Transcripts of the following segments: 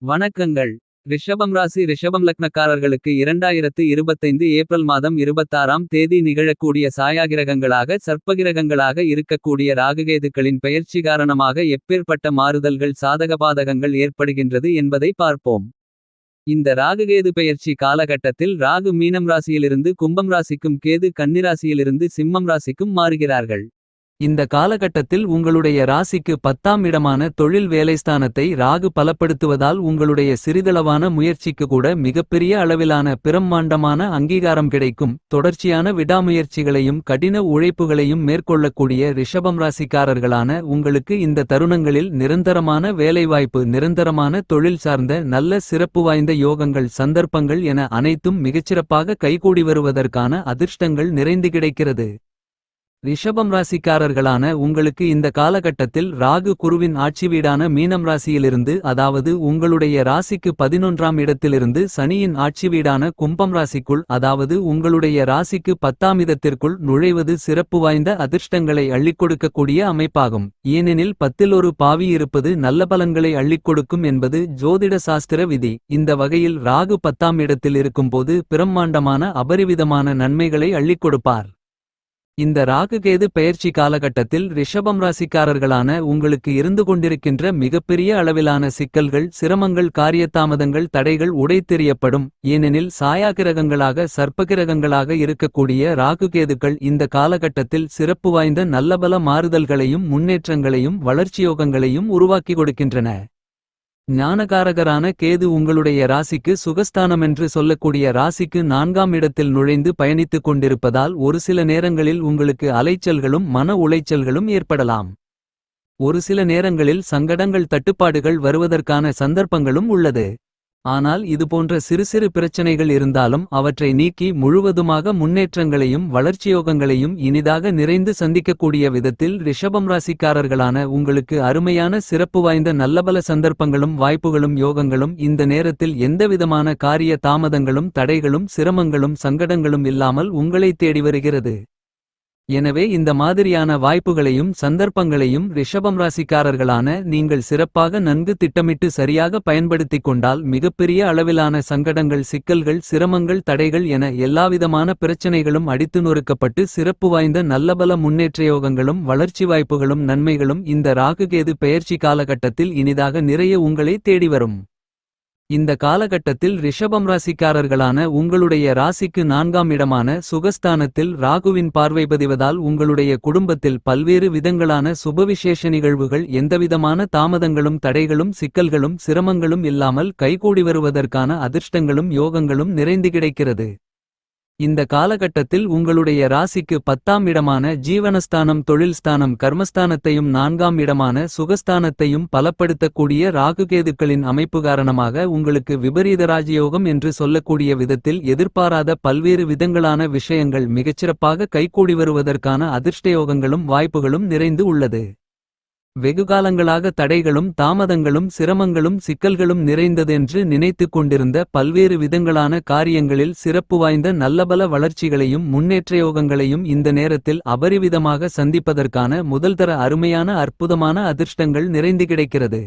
வணக்கங்கள். ரிஷபம் ராசி ரிஷபம் லக்னக்காரர்களுக்கு 2025 ஏப்ரல் மாதம் 26ஆம் தேதி நிகழக்கூடிய சாயாகிரகங்களாக சர்ப்பகிரகங்களாக இருக்கக்கூடிய ராகுகேதுக்களின் பெயர்ச்சி காரணமாக எப்பேற்பட்ட மாறுதல்கள் சாதகபாதகங்கள் ஏற்படுகின்றது என்பதை பார்ப்போம். இந்த ராகுகேது பெயர்ச்சி காலகட்டத்தில் ராகு மீனம் ராசியிலிருந்து கும்பம் ராசிக்கும் கேது கன்னிராசியிலிருந்து சிம்மம் ராசிக்கும் மாறுகிறார்கள். இந்த காலகட்டத்தில் உங்களுடைய ராசிக்கு 10ஆம் இடமான தொழில் வேலைஸ்தானத்தை ராகு பலப்படுத்துவதால் உங்களுடைய சிறிதளவான முயற்சிக்கு கூட மிகப்பெரிய அளவிலான பிரம்மாண்டமான அங்கீகாரம் கிடைக்கும். தொடர்ச்சியான விடாமுயற்சிகளையும் கடின உழைப்புகளையும் மேற்கொள்ளக்கூடிய ரிஷபம் ராசிக்காரர்களான உங்களுக்கு இந்த தருணங்களில் நிரந்தரமான வேலைவாய்ப்பு, நிரந்தரமான தொழில் சார்ந்த நல்ல சிறப்பு வாய்ந்த யோகங்கள், சந்தர்ப்பங்கள் என அனைத்தும் மிகச்சிறப்பாக கைகூடி வருவதற்கான அதிர்ஷ்டங்கள் நிறைந்து கிடைக்கிறது. ரிஷபம் ராசிக்காரர்களான உங்களுக்கு இந்த காலகட்டத்தில் ராகு குருவின் ஆட்சி வீடான மீனம் ராசியிலிருந்து, அதாவது உங்களுடைய ராசிக்கு 11ஆம் இடத்திலிருந்து சனியின் ஆட்சி வீடான கும்பம் ராசிக்குள், அதாவது உங்களுடைய ராசிக்கு 10ஆம் இடத்திற்குள் நுழைவது சிறப்பு வாய்ந்த அதிர்ஷ்டங்களை அள்ளிக்கொடுக்கக்கூடிய அமைப்பாகும். ஏனெனில் 10இல் ஒரு பாவி இருப்பது நல்ல பலன்களை அள்ளிக்கொடுக்கும் என்பது ஜோதிட சாஸ்திர விதி. இந்த வகையில் ராகு 10ஆம் இடத்தில் இருக்கும்போது பிரம்மாண்டமான அபரிவிதமான நன்மைகளை அள்ளிக்கொடுப்பார். இந்த ராகுகேது பெயர்ச்சி காலகட்டத்தில் ரிஷபம் ராசிக்காரர்களான உங்களுக்கு இருந்து கொண்டிருக்கின்ற மிகப்பெரிய அளவிலான சிக்கல்கள், சிரமங்கள், காரியதாமதங்கள், தடைகள் உடைத்தெறியப்படும். ஏனெனில் சாயாகிரகங்களாக சர்ப்பகிரகங்களாக இருக்கக்கூடிய ராகுகேதுக்கள் இந்த காலகட்டத்தில் சிறப்பு வாய்ந்த நல்லபல மாறுதல்களையும் முன்னேற்றங்களையும் வளர்ச்சியோகங்களையும் உருவாக்கி கொடுக்கின்றன. ஞானகாரகரான கேது உங்களுடைய ராசிக்கு சுகஸ்தானமென்று சொல்லக்கூடிய ராசிக்கு 4ஆம் இடத்தில் நுழைந்து பயணித்துக் கொண்டிருப்பதால் ஒரு சில நேரங்களில் உங்களுக்கு அலைச்சல்களும் மன உளைச்சல்களும் ஏற்படலாம். ஒரு சில நேரங்களில் சங்கடங்கள், தட்டுப்பாடுகள் வருவதற்கான சந்தர்ப்பங்களும் உள்ளது. ஆனால் இதுபோன்ற சிறு சிறு பிரச்சனைகள் இருந்தாலும் அவற்றை நீக்கி முழுவதுமாக முன்னேற்றங்களையும் வளர்ச்சியோகங்களையும் இனிதாக நிறைந்து சந்திக்கக்கூடிய விதத்தில் ரிஷபம் ராசிக்காரர்களான உங்களுக்கு அருமையான சிறப்பு வாய்ந்த நல்லபல சந்தர்ப்பங்களும் வாய்ப்புகளும் யோகங்களும் இந்த நேரத்தில் எந்தவிதமான காரிய தாமதங்களும் தடைகளும் சிரமங்களும் சங்கடங்களும் இல்லாமல் உங்களை தேடி வருகிறது. எனவே இந்த மாதிரியான வாய்ப்புகளையும் சந்தர்ப்பங்களையும் ரிஷபம் ராசிக்காரர்களான நீங்கள் சிறப்பாக நன்கு திட்டமிட்டு சரியாக பயன்படுத்திக் கொண்டால் மிகப்பெரிய அளவிலான சங்கடங்கள், சிக்கல்கள், சிரமங்கள், தடைகள் என எல்லாவிதமான பிரச்சனைகளும் அடித்து நொறுக்கப்பட்டு சிறப்பு வாய்ந்த நல்லபல முன்னேற்றயோகங்களும் வளர்ச்சி வாய்ப்புகளும் நன்மைகளும் இந்த ராகுகேது பெயர்ச்சி காலகட்டத்தில் இனிதாக நிறைய உங்களை தேடி வரும். இந்த காலகட்டத்தில் ரிஷபம் ராசிக்காரர்களான உங்களுடைய ராசிக்கு 4ஆம் இடமான சுகஸ்தானத்தில் ராகுவின் பார்வை பதிவதால் உங்களுடைய குடும்பத்தில் பல்வேறு விதங்களான சுபவிசேஷ நிகழ்வுகள் எந்தவிதமான தாமதங்களும் தடைகளும் சிக்கல்களும் சிரமங்களும் இல்லாமல் கைகூடி வருவதற்கான அதிர்ஷ்டங்களும் யோகங்களும் நிறைந்து கிடைக்கிறது. இந்த காலகட்டத்தில் உங்களுடைய ராசிக்கு 10ஆம் இடமான ஜீவனஸ்தானம், தொழில் ஸ்தானம், கர்மஸ்தானத்தையும் 4ஆம் இடமான சுகஸ்தானத்தையும் பலப்படுத்தக்கூடிய ராகுகேதுக்களின் அமைப்பு காரணமாக உங்களுக்கு விபரீத ராஜயோகம் என்று சொல்லக்கூடிய விதத்தில் எதிர்பாராத பல்வேறு விதங்களான விஷயங்கள் மிகச்சிறப்பாக கைகூடி வருவதற்கான அதிர்ஷ்டயோகங்களும் வாய்ப்புகளும் நிறைந்து உள்ளது. வெகுகாலங்களாக தடைகளும் தாமதங்களும் சிரமங்களும் சிக்கல்களும் நிறைந்ததென்று நினைத்துக் கொண்டிருந்த பல்வேறு விதங்களான காரியங்களில் சிறப்பு வாய்ந்த நல்லபல வளர்ச்சிகளையும் முன்னேற்றயோகங்களையும் இந்த நேரத்தில் அபரிவிதமாக சந்திப்பதற்கான முதல்தர அருமையான அற்புதமான அதிர்ஷ்டங்கள் நிறைந்து கிடைக்கிறது.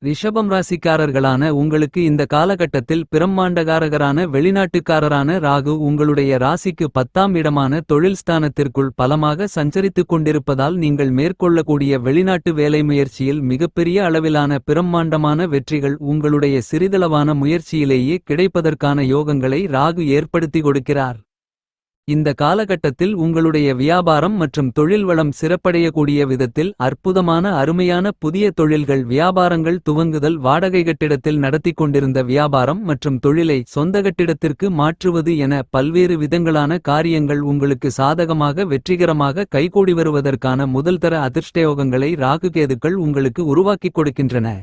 ரிஷபம் ராசிக்காரர்களான உங்களுக்கு இந்த காலகட்டத்தில் பிரம்மாண்டகாரகரான வெளிநாட்டுக்காரரான ராகு உங்களுடைய ராசிக்கு 10ஆம் இடமான தொழில் ஸ்தானத்திற்குள் பலமாக சஞ்சரித்துக் கொண்டிருப்பதால் நீங்கள் மேற்கொள்ளக்கூடிய வெளிநாட்டு வேலை முயற்சியில் மிகப்பெரிய அளவிலான பிரம்மாண்டமான வெற்றிகள் உங்களுடைய சிறிதளவான முயற்சியிலேயே கிடைப்பதற்கான யோகங்களை ராகு ஏற்படுத்தி கொடுக்கிறார். இந்த காலகட்டத்தில் உங்களுடைய வியாபாரம் மற்றும் தொழில் வளம் சிறப்படையக்கூடிய விதத்தில் அற்புதமான அருமையான புதிய தொழில்கள், வியாபாரங்கள் துவங்குதல், வாடகை கட்டிடத்தில் நடத்தி கொண்டிருந்த வியாபாரம் மற்றும் தொழிலை சொந்த கட்டிடத்திற்கு மாற்றுவது என பல்வேறு விதங்களான காரியங்கள் உங்களுக்கு சாதகமாக வெற்றிகரமாக கைகூடி வருவதற்கான முதல்தர அதிர்ஷ்டயோகங்களை ராகுகேதுக்கள் உங்களுக்கு உருவாக்கிக் கொடுக்கின்றன.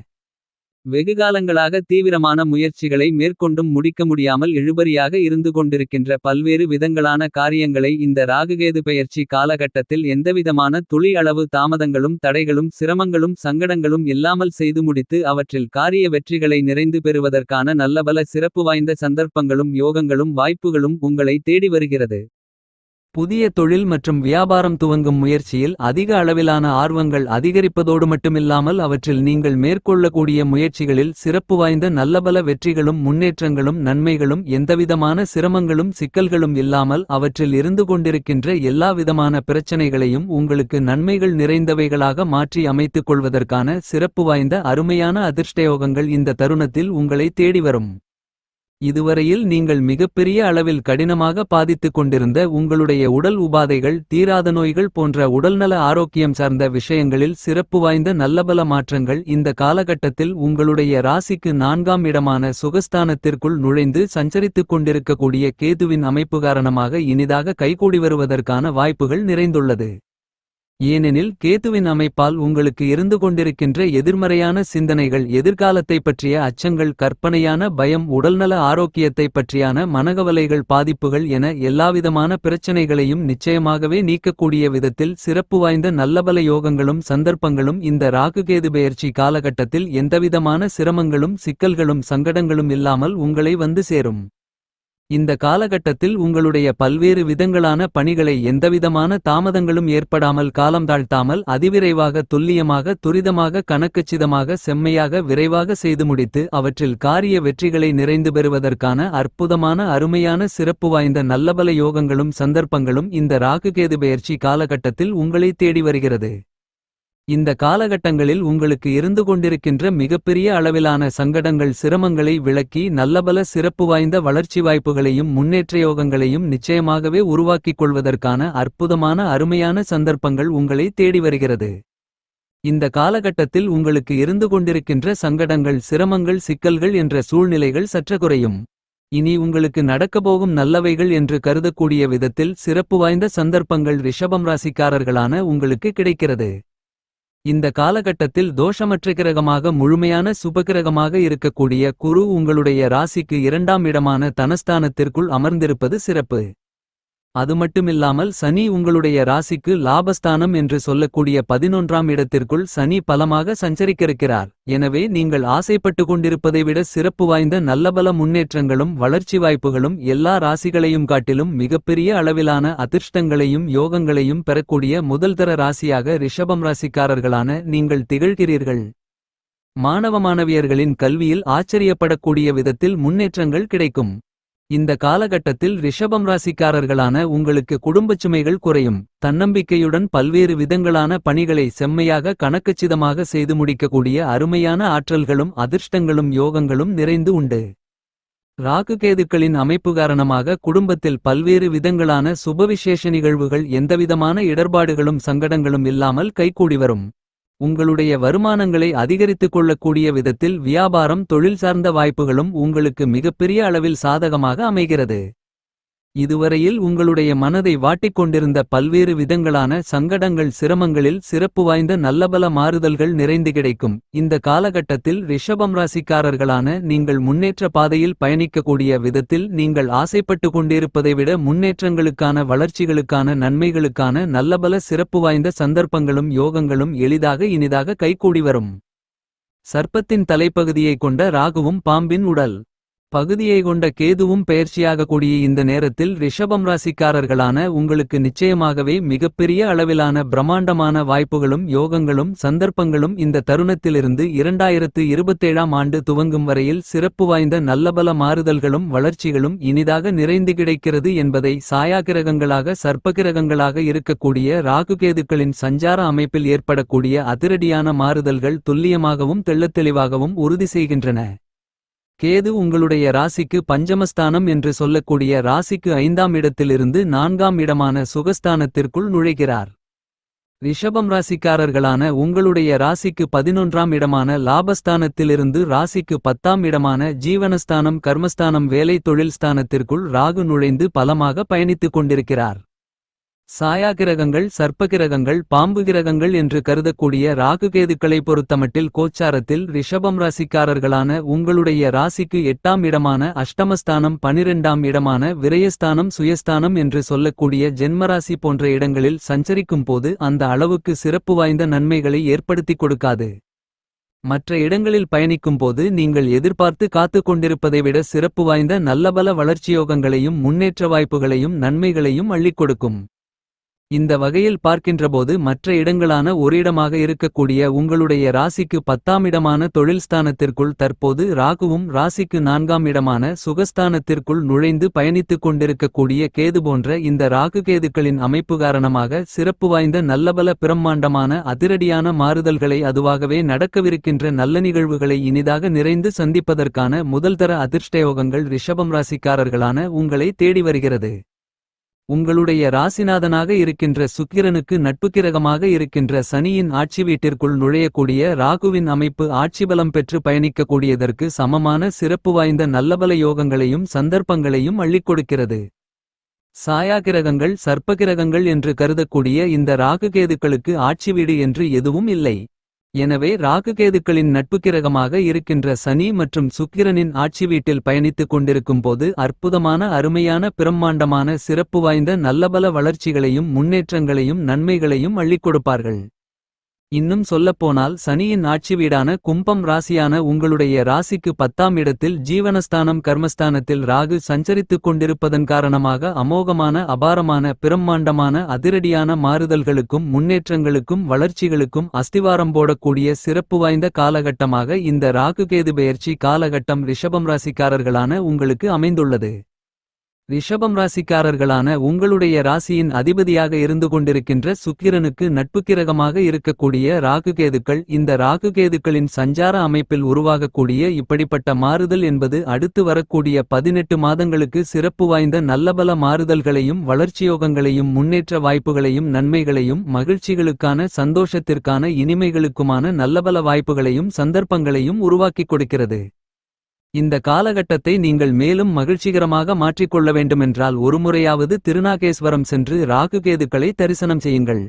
வெகுகாலங்களாக தீவிரமான முயற்சிகளை மேற்கொண்டும் முடிக்க முடியாமல் இழுபறியாக இருந்து கொண்டிருக்கின்ற பல்வேறு விதங்களான காரியங்களை இந்த ராகுகேது பெயர்ச்சி காலகட்டத்தில் எந்தவிதமான துளி அளவு தாமதங்களும் தடைகளும் சிரமங்களும் சங்கடங்களும் இல்லாமல் செய்து முடித்து அவற்றில் காரிய வெற்றிகளை நிறைந்து பெறுவதற்கான நல்லபல சிறப்பு வாய்ந்த சந்தர்ப்பங்களும் யோகங்களும் வாய்ப்புகளும் உங்களை தேடி வருகிறது. புதிய தொழில் மற்றும் வியாபாரம் துவங்கும் முயற்சியில் அதிக அளவிலான ஆர்வங்கள் அதிகரிப்பதோடு மட்டுமில்லாமல் அவற்றில் நீங்கள் மேற்கொள்ளக்கூடிய முயற்சிகளில் சிறப்பு வாய்ந்த நல்லபல வெற்றிகளும் முன்னேற்றங்களும் நன்மைகளும் எந்தவிதமான சிரமங்களும் சிக்கல்களும் இல்லாமல் அவற்றில் இருந்து கொண்டிருக்கின்ற எல்லாவிதமான பிரச்சனைகளையும் உங்களுக்கு நன்மைகள் நிறைந்தவைகளாக மாற்றி அமைத்துக் கொள்வதற்கான சிறப்பு வாய்ந்த அருமையான அதிர்ஷ்டயோகங்கள் இந்த தருணத்தில் உங்களை தேடி வரும். இதுவரையில் நீங்கள் மிகப்பெரிய அளவில் கடினமாக பாதித்துக் கொண்டிருந்த உங்களுடைய உடல் உபாதைகள் தீராத நோய்கள் போன்ற உடல்நல ஆரோக்கியம் சார்ந்த விஷயங்களில் சிறப்பு வாய்ந்த நல்லபல மாற்றங்கள் இந்த காலகட்டத்தில் உங்களுடைய ராசிக்கு 4ஆம் இடமான சுகஸ்தானத்திற்குள் நுழைந்து சஞ்சரித்துக் கொண்டிருக்கக்கூடிய கேதுவின் அமைப்பு காரணமாக இனிதாக கைகூடி வருவதற்கான வாய்ப்புகள் நிறைந்துள்ளது. ஏனெனில் கேதுவின் அமைப்பால் உங்களுக்கு இருந்து கொண்டிருக்கின்ற எதிர்மறையான சிந்தனைகள் எதிர்காலத்தை பற்றிய அச்சங்கள் கற்பனையான பயம் உடல்நல ஆரோக்கியத்தை பற்றியான மனகவலைகள் பாதிப்புகள் என எல்லாவிதமான பிரச்சனைகளையும் நிச்சயமாகவே நீக்கக்கூடிய விதத்தில் சிறப்பு வாய்ந்த நல்லபல யோகங்களும் சந்தர்ப்பங்களும் இந்த ராகுகேது பெயர்ச்சி காலகட்டத்தில் எந்தவிதமான சிரமங்களும் சிக்கல்களும் சங்கடங்களும் இல்லாமல் உங்களை வந்து சேரும். இந்த காலகட்டத்தில் உங்களுடைய பல்வேறு விதங்களான பணிகளை எந்தவிதமான தாமதங்களும் ஏற்படாமல் காலம் தாழ்த்தாமல் அதிவிரைவாக துல்லியமாக துரிதமாக கணக்கச்சிதமாக செம்மையாக விரைவாக செய்து முடித்து அவற்றில் காரிய வெற்றிகளை நிறைந்து பெறுவதற்கான அற்புதமான அருமையான சிறப்பு வாய்ந்த நல்லபல யோகங்களும் சந்தர்ப்பங்களும் இந்த ராகுகேது பெயர்ச்சி காலகட்டத்தில் உங்களை தேடி வருகிறது. இந்த காலகட்டங்களில் உங்களுக்கு இருந்து கொண்டிருக்கின்ற மிகப்பெரிய அளவிலான சங்கடங்கள் சிரமங்களை விளக்கி நல்லபல சிறப்பு வாய்ந்த வளர்ச்சி வாய்ப்புகளையும் முன்னேற்றயோகங்களையும் நிச்சயமாகவே உருவாக்கிக் கொள்வதற்கான அற்புதமான அருமையான சந்தர்ப்பங்கள் உங்களை தேடி வருகிறது. இந்த காலகட்டத்தில் உங்களுக்கு இருந்து கொண்டிருக்கின்ற சங்கடங்கள் சிரமங்கள் சிக்கல்கள் என்ற சூழ்நிலைகள் சற்று குறையும். இனி உங்களுக்கு நடக்கப்போகும் நல்லவைகள் என்று கருதக்கூடிய விதத்தில் சிறப்பு வாய்ந்த சந்தர்ப்பங்கள் ரிஷபம் ராசிக்காரர்களான உங்களுக்கு கிடைக்கிறது. இந்த காலகட்டத்தில் தோஷமற்ற கிரகமாக முழுமையான சுபகிரகமாக இருக்கக்கூடிய குரு உங்களுடைய ராசிக்கு 2ஆம் இடமான தனஸ்தானத்திற்குள் அமர்ந்திருப்பது சிறப்பு. அது மட்டுமில்லாமல் சனி உங்களுடைய ராசிக்கு லாபஸ்தானம் என்று சொல்லக்கூடிய 11ஆம் இடத்திற்குள் சனி பலமாக சஞ்சரிக்கிருக்கிறார். எனவே நீங்கள் ஆசைப்பட்டு கொண்டிருப்பதை விட சிறப்பு வாய்ந்த நல்லபல முன்னேற்றங்களும் வளர்ச்சி வாய்ப்புகளும் எல்லா ராசிகளையும் காட்டிலும் மிகப்பெரிய அளவிலான அதிர்ஷ்டங்களையும் யோகங்களையும் பெறக்கூடிய முதல்தர ராசியாக ரிஷபம் ராசிக்காரர்களான நீங்கள் திகழ்கிறீர்கள். மாணவ மாணவியர்களின் கல்வியில் ஆச்சரியப்படக்கூடிய விதத்தில் முன்னேற்றங்கள் கிடைக்கும். இந்த காலகட்டத்தில் ரிஷபம் ராசிக்காரர்களான உங்களுக்கு குடும்பச் சுமைகள் குறையும். தன்னம்பிக்கையுடன் பல்வேறு விதங்களான பணிகளை செம்மையாக கணக்கச்சிதமாக செய்து முடிக்கக்கூடிய அருமையான ஆற்றல்களும் அதிர்ஷ்டங்களும் யோகங்களும் நிறைந்து உண்டு. ராகுகேதுக்களின் அமைப்பு காரணமாக குடும்பத்தில் பல்வேறு விதங்களான சுபவிசேஷ நிகழ்வுகள் எந்தவிதமான இடர்பாடுகளும் சங்கடங்களும் இல்லாமல் கைகூடி வரும். உங்களுடைய வருமானங்களை அதிகரித்துக் கொள்ளக்கூடிய விதத்தில் வியாபாரம் தொழில் சார்ந்த வாய்ப்புகளும் உங்களுக்கு மிகப்பெரிய அளவில் சாதகமாக அமைகிறது. இதுவரையில் உங்களுடைய மனதை வாட்டிக் கொண்டிருந்த பல்வேறு விதங்களான சங்கடங்கள் சிரமங்களில் சிறப்பு வாய்ந்த நல்லபல மாறுதல்கள் நிறைந்து கிடைக்கும். இந்த காலகட்டத்தில் ரிஷபம் ராசிக்காரர்களான நீங்கள் முன்னேற்ற பாதையில் பயணிக்கக்கூடிய விதத்தில் நீங்கள் ஆசைப்பட்டு கொண்டிருப்பதை விட முன்னேற்றங்களுக்கான வளர்ச்சிகளுக்கான நன்மைகளுக்கான நல்லபல சிறப்பு வாய்ந்த சந்தர்ப்பங்களும் யோகங்களும் எளிதாக இனிதாக கைகூடி வரும். சர்ப்பத்தின் தலைப்பகுதியை கொண்ட ராகுவும் பாம்பின் உடல் பகுதியை கொண்ட கேதுவும் பெயர்ச்சியாக கூடிய இந்த நேரத்தில் ரிஷபம் ராசிக்காரர்களான உங்களுக்கு நிச்சயமாகவே மிகப்பெரிய அளவிலான பிரம்மாண்டமான வாய்ப்புகளும் யோகங்களும் சந்தர்ப்பங்களும் இந்த தருணத்திலிருந்து 2027ஆம் ஆண்டு துவங்கும் வரையில் சிறப்பு வாய்ந்த நல்லபல மாறுதல்களும் வளர்ச்சிகளும் இனிதாக நிறைந்து கிடைக்கிறது என்பதை சாயாகிரகங்களாக சர்ப்பகிரகங்களாக இருக்கக்கூடிய ராகுகேதுக்களின் சஞ்சார அமைப்பில் ஏற்படக்கூடிய அதிரடியான மாறுதல்கள் துல்லியமாகவும் தெள்ளத்தெளிவாகவும் உறுதி செய்கின்றன. கேது உங்களுடைய ராசிக்கு பஞ்சமஸ்தானம் என்று சொல்லக்கூடிய ராசிக்கு 5ஆம் இடத்திலிருந்து 4ஆம் இடமான சுகஸ்தானத்திற்குள் நுழைகிறார். ரிஷபம் ராசிக்காரர்களான உங்களுடைய ராசிக்கு 11ஆம் இடமான லாபஸ்தானத்திலிருந்து ராசிக்கு 10ஆம் இடமான ஜீவனஸ்தானம் கர்மஸ்தானம் வேலை தொழில் ஸ்தானத்திற்குள் ராகு நுழைந்து பலமாக பயணித்துக் கொண்டிருக்கிறார். சாயாகிரகங்கள் சர்ப்பகிரகங்கள் பாம்பு கிரகங்கள் என்று கருதக்கூடிய ராகுகேதுக்களை பொறுத்தமட்டில் கோச்சாரத்தில் ரிஷபம் ராசிக்காரர்களான உங்களுடைய ராசிக்கு 8ஆம் இடமான அஷ்டமஸ்தானம் 12ஆம் இடமான விரயஸ்தானம் சுயஸ்தானம் என்று சொல்லக்கூடிய ஜென்மராசி போன்ற இடங்களில் சஞ்சரிக்கும் போது அந்த அளவுக்கு சிறப்பு வாய்ந்த நன்மைகளை ஏற்படுத்திக் கொடுக்காது. மற்ற இடங்களில் பயணிக்கும்போது நீங்கள் எதிர்பார்த்து காத்துக் கொண்டிருப்பதை விட சிறப்பு வாய்ந்த நல்லபல வளர்ச்சியோகங்களையும் முன்னேற்ற வாய்ப்புகளையும் நன்மைகளையும் அள்ளிக் கொடுக்கும். இந்த வகையில் பார்க்கின்றபோது மற்ற இடங்களான ஒரு இடமாக இருக்கக்கூடிய உங்களுடைய ராசிக்கு 10ஆம் இடமான தொழில்ஸ்தானத்திற்குள் தற்போது ராகுவும் ராசிக்கு 4ஆம் இடமான சுகஸ்தானத்திற்குள் நுழைந்து பயணித்துக் கொண்டிருக்கக்கூடிய கேது போன்ற இந்த ராகுகேதுக்களின் அமைப்பு காரணமாக சிறப்பு வாய்ந்த நல்லபல பிரம்மாண்டமான அதிரடியான மாறுதல்களை அதுவாகவே நடக்கவிருக்கின்ற நல்ல நிகழ்வுகளை இனிதாக நிறைந்து சந்திப்பதற்கான முதல்தர அதிர்ஷ்டயோகங்கள் ரிஷபம் ராசிக்காரர்களான உங்களை தேடி வருகிறது. உங்களுடைய ராசிநாதனாக இருக்கின்ற சுக்கிரனுக்கு நட்புக்கிரகமாக இருக்கின்ற சனியின் ஆட்சி வீட்டிற்குள் நுழையக்கூடிய ராகுவின் அமைப்பு ஆட்சிபலம் பெற்று பயணிக்கக்கூடியதற்கு சமமான சிறப்பு வாய்ந்த நல்லபல யோகங்களையும் சந்தர்ப்பங்களையும் அள்ளிக் கொடுக்கிறது. சாயாகிரகங்கள் சர்ப்பகிரகங்கள் என்று கருதக்கூடிய இந்த ராகுகேதுக்களுக்கு ஆட்சி வீடு என்று எதுவும் இல்லை. எனவே ராகுகேதுக்களின் நட்புக்கிரகமாக இருக்கின்ற சனி மற்றும் சுக்கிரனின் ஆட்சி வீட்டில் பயணித்துக் கொண்டிருக்கும் போது அற்புதமான அருமையான பிரம்மாண்டமான சிறப்பு வாய்ந்த நல்லபல வளர்ச்சிகளையும் முன்னேற்றங்களையும் நன்மைகளையும் அள்ளிக் கொடுப்பார்கள். இன்னும் சொல்லப்போனால் சனியின் ஆட்சி வீடான கும்பம் ராசியான உங்களுடைய ராசிக்கு 10ஆம் இடத்தில் ஜீவனஸ்தானம் கர்மஸ்தானத்தில் ராகு சஞ்சரித்துக் கொண்டிருப்பதன் காரணமாக அமோகமான அபாரமான பிரம்மாண்டமான அதிரடியான மாறுதல்களுக்கும் முன்னேற்றங்களுக்கும் வளர்ச்சிகளுக்கும் அஸ்திவாரம் போடக்கூடிய சிறப்பு வாய்ந்த காலகட்டமாக இந்த ராகுகேது பெயர்ச்சி காலகட்டம் ரிஷபம் ராசிக்காரர்களான உங்களுக்கு அமைந்துள்ளது. ரிஷபம் ராசிக்காரர்களான உங்களுடைய ராசியின் அதிபதியாக இருந்து கொண்டிருக்கின்ற சுக்கிரனுக்கு நட்புக்கிரகமாக இருக்கக்கூடிய ராகுகேதுக்கள் இந்த ராகுகேதுக்களின் சஞ்சார அமைப்பில் உருவாகக்கூடிய இப்படிப்பட்ட மாறுதல் என்பது அடுத்து வரக்கூடிய 18 மாதங்களுக்கு சிறப்பு வாய்ந்த நல்லபல மாறுதல்களையும் வளர்ச்சியோகங்களையும் முன்னேற்ற வாய்ப்புகளையும் நன்மைகளையும் மகிழ்ச்சிகளுக்கான சந்தோஷத்திற்கான இனிமைகளுக்குமான நல்லபல வாய்ப்புகளையும் சந்தர்ப்பங்களையும் உருவாக்கிக் கொடுக்கிறது. இந்த காலகட்டத்தை நீங்கள் மேலும் மகிழ்ச்சிகரமாக மாற்றிக்கொள்ள வேண்டுமென்றால் ஒருமுறையாவது திருநாகேஸ்வரம் சென்று ராகுகேதுக்களை தரிசனம் செய்யுங்கள்.